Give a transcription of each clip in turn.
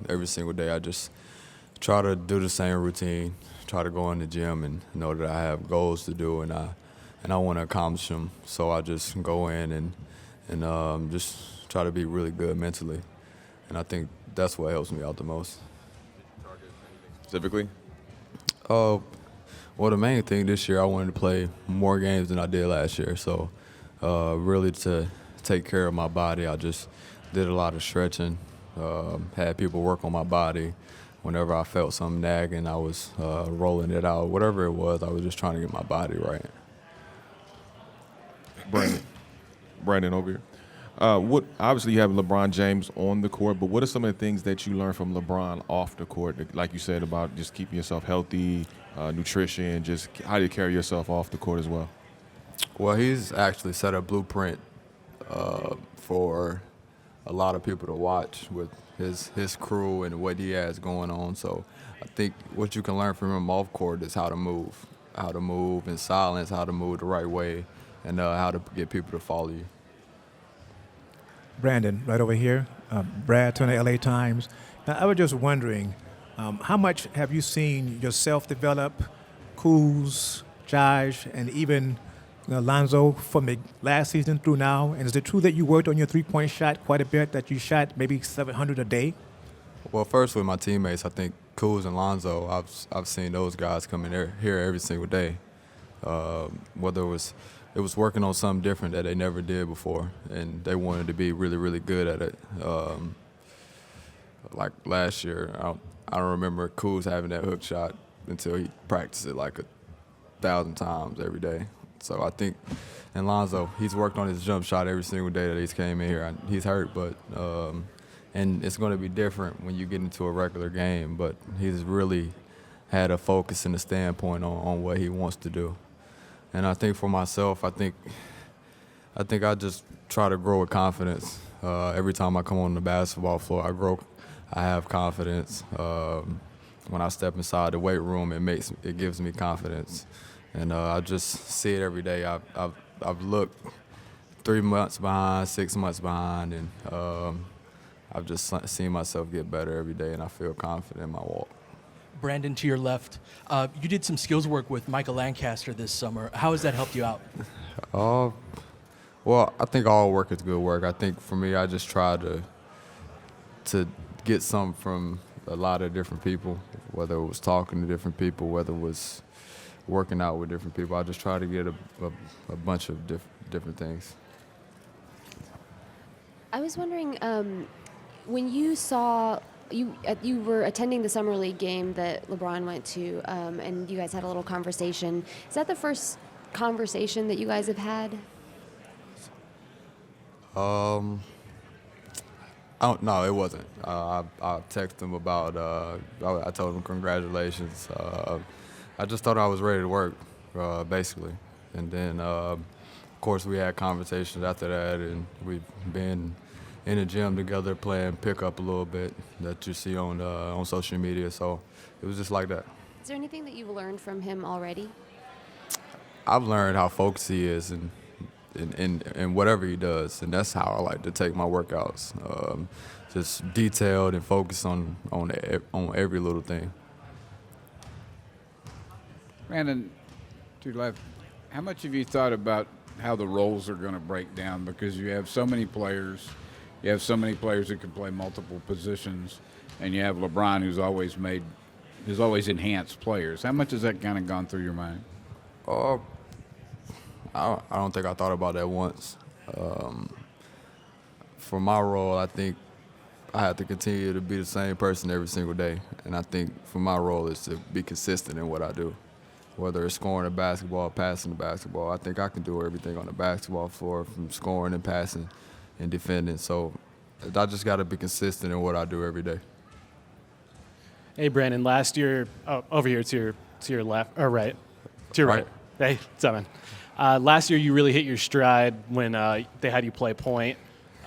Every single day, I just try to do the same routine, try to go in the gym and know that I have goals to do and I want to accomplish them. So I just go in and just try to be really good mentally. And I think that's what helps me out the most. Specifically? Uh, well, the main thing this year, I wanted to play more games than I did last year. So really to take care of my body, I just did a lot of stretching, had people work on my body. Whenever I felt something nagging, I was rolling it out. Whatever it was, I was just trying to get my body right. Brandon. Brandon over here. What obviously you have LeBron James on the court, but what are some of the things that you learned from LeBron off the court? Like you said about just keeping yourself healthy, nutrition, just how do you carry yourself off the court as well? Well, he's actually set a blueprint for a lot of people to watch with his crew and what he has going on. So I think what you can learn from him off court is how to move in silence, how to move the right way, and how to get people to follow you. Brandon, right over here. Brad, Turner, LA Times. Now, I was just wondering, how much have you seen yourself develop, Kuz, Josh, and even Lonzo from the last season through now? And is it true that you worked on your three-point shot quite a bit, that you shot maybe 700 a day? Well, first with my teammates, I think Kuz and Lonzo, I've seen those guys come in here every single day. Whether it was working on something different that they never did before, and they wanted to be really, really good at it. Like last year, I don't remember Kuz having that hook shot until he practiced it like 1,000 times every day. So I think, and Lonzo, he's worked on his jump shot every single day that he's came in here. He's hurt, but and it's going to be different when you get into a regular game. But he's really had a focus and a standpoint on what he wants to do. And I think for myself, I think I just try to grow with confidence. Every time I come on the basketball floor, I have confidence. When I step inside the weight room, it gives me confidence. And I just see it every day. I've looked 3 months behind, 6 months behind, and I've just seen myself get better every day, and I feel confident in my walk. Brandon, to your left, you did some skills work with Michael Lancaster this summer. How has that helped you out? Well, I think all work is good work. I think for me, I just try to get something from a lot of different people, whether it was talking to different people, whether it was working out with different people. I just try to get a bunch of different things. I was wondering, when you saw you were attending the summer league game that LeBron went to, and you guys had a little conversation. Is that the first conversation that you guys have had? No, it wasn't. I texted him about. I told him congratulations. I just thought I was ready to work, basically, and then of course we had conversations after that, and we've been in the gym together playing pickup a little bit that you see on social media. So it was just like that. Is there anything that you've learned from him already? I've learned how focused he is in whatever he does, and that's how I like to take my workouts. Just detailed and focused on every little thing. Brandon, to your left, how much have you thought about how the roles are going to break down? Because you have so many players. You have so many players who can play multiple positions, and you have LeBron who's always enhanced players. How much has that kind of gone through your mind? I don't think I thought about that once. For my role, I think I have to continue to be the same person every single day, and I think for my role is to be consistent in what I do. Whether it's scoring a basketball, passing the basketball, I think I can do everything on the basketball floor, from scoring and passing and defending. So I just got to be consistent in what I do every day. Hey, Brandon. Last year, over here to your left or right, to your right. Hey, Simon. Last year, you really hit your stride when they had you play point.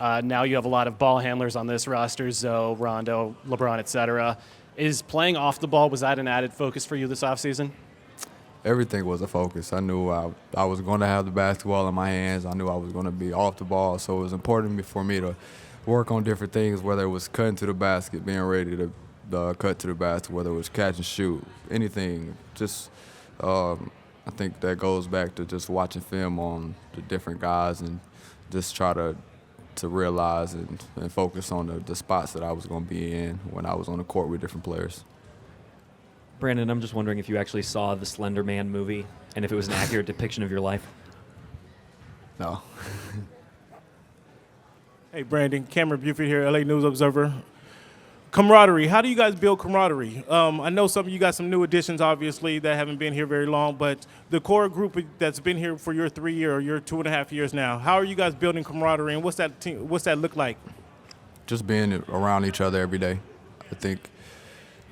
Now you have a lot of ball handlers on this roster: Zoe, Rondo, LeBron, etc. Is playing off the ball, was that an added focus for you this offseason? Everything was a focus. I knew I was going to have the basketball in my hands. I knew I was going to be off the ball, so it was important for me to work on different things, whether it was cutting to the basket, being ready to cut to the basket, whether it was catch and shoot, anything. Just I think that goes back to just watching film on the different guys and just try to realize and focus on the spots that I was going to be in when I was on the court with different players. Brandon, I'm just wondering if you actually saw the Slender Man movie and if it was an accurate depiction of your life. No. Hey, Brandon, Cameron Buford here, LA News Observer. Camaraderie. How do you guys build camaraderie? I know some of you got some new additions, obviously, that haven't been here very long, but the core group that's been here for your 3 year or your 2.5 years now, how are you guys building camaraderie, and what's that look like? Just being around each other every day. I think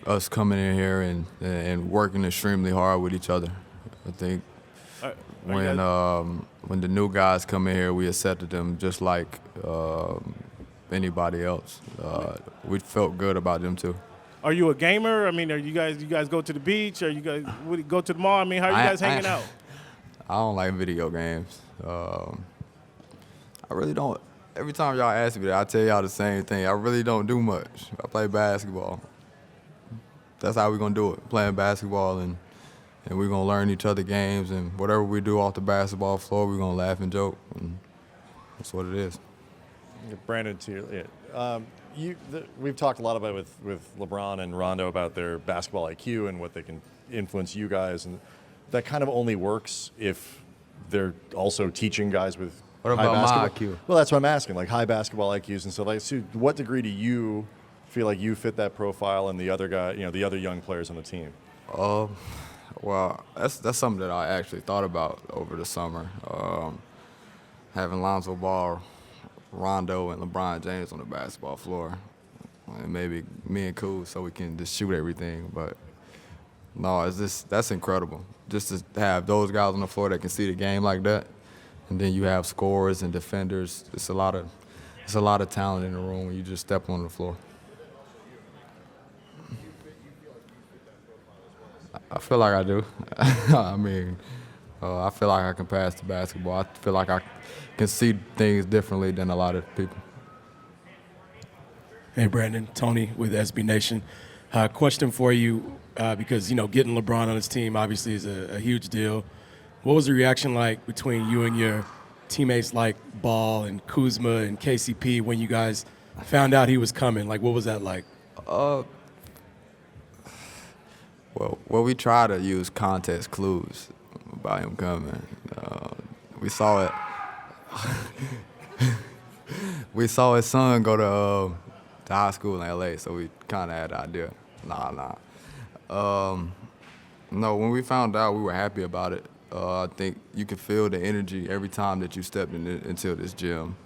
us coming in here and working extremely hard with each other. I think when the new guys come in here, we accepted them just like anybody else. We felt good about them too. Are you a gamer? I mean, you guys go to the beach? Or you guys go to the mall? I mean, how are you guys hanging out? I don't like video games. I really don't. Every time y'all ask me that, I tell y'all the same thing. I really don't do much. I play basketball. That's how we're going to do it, playing basketball, and we're going to learn each other games, and whatever we do off the basketball floor, we're going to laugh and joke, and that's what it is. Brandon, to you, we've talked a lot about with LeBron and Rondo about their basketball IQ and what they can influence you guys, and that kind of only works if they're also teaching guys with What high about my basketball. IQ? Well, that's what I'm asking, like high basketball IQs and stuff. Like, so to what degree do you feel like you fit that profile and the other guy, the other young players on the team? Well, that's something that I actually thought about over the summer. Having Lonzo Ball, Rondo, and LeBron James on the basketball floor, and maybe me and Kuz, so we can just shoot everything. But no, that's incredible. Just to have those guys on the floor that can see the game like that, and then you have scorers and defenders. It's a lot of talent in the room when you just step on the floor. I feel like I do. I mean, I feel like I can pass the basketball. I feel like I can see things differently than a lot of people. Hey, Brandon, Tony with SB Nation. Question for you, because, getting LeBron on his team obviously is a huge deal. What was the reaction like between you and your teammates like Ball and Kuzma and KCP when you guys found out he was coming? Like, what was that like? Well, we try to use context clues about him coming. We saw it. We saw his son go to high school in LA, so we kind of had an idea. No, when we found out, we were happy about it. I think you could feel the energy every time that you stepped into this gym.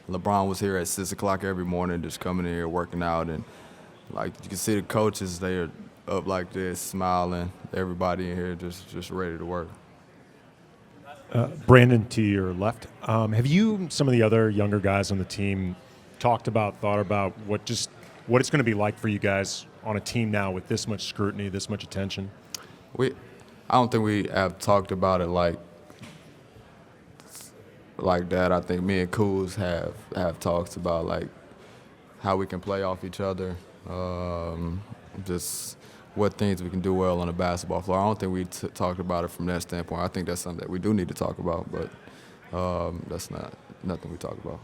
LeBron was here at 6 o'clock every morning, just coming in here, working out, and like you can see the coaches, they're up like this, smiling. Everybody in here just ready to work. Brandon, to your left, have you, some of the other younger guys on the team, thought about what it's going to be like for you guys on a team now with this much scrutiny, this much attention? I don't think we have talked about it like that. I think me and Kuz have talks about like how we can play off each other, just what things we can do well on the basketball floor. I don't think we talked about it from that standpoint. I think that's something that we do need to talk about, but that's not nothing we talk about.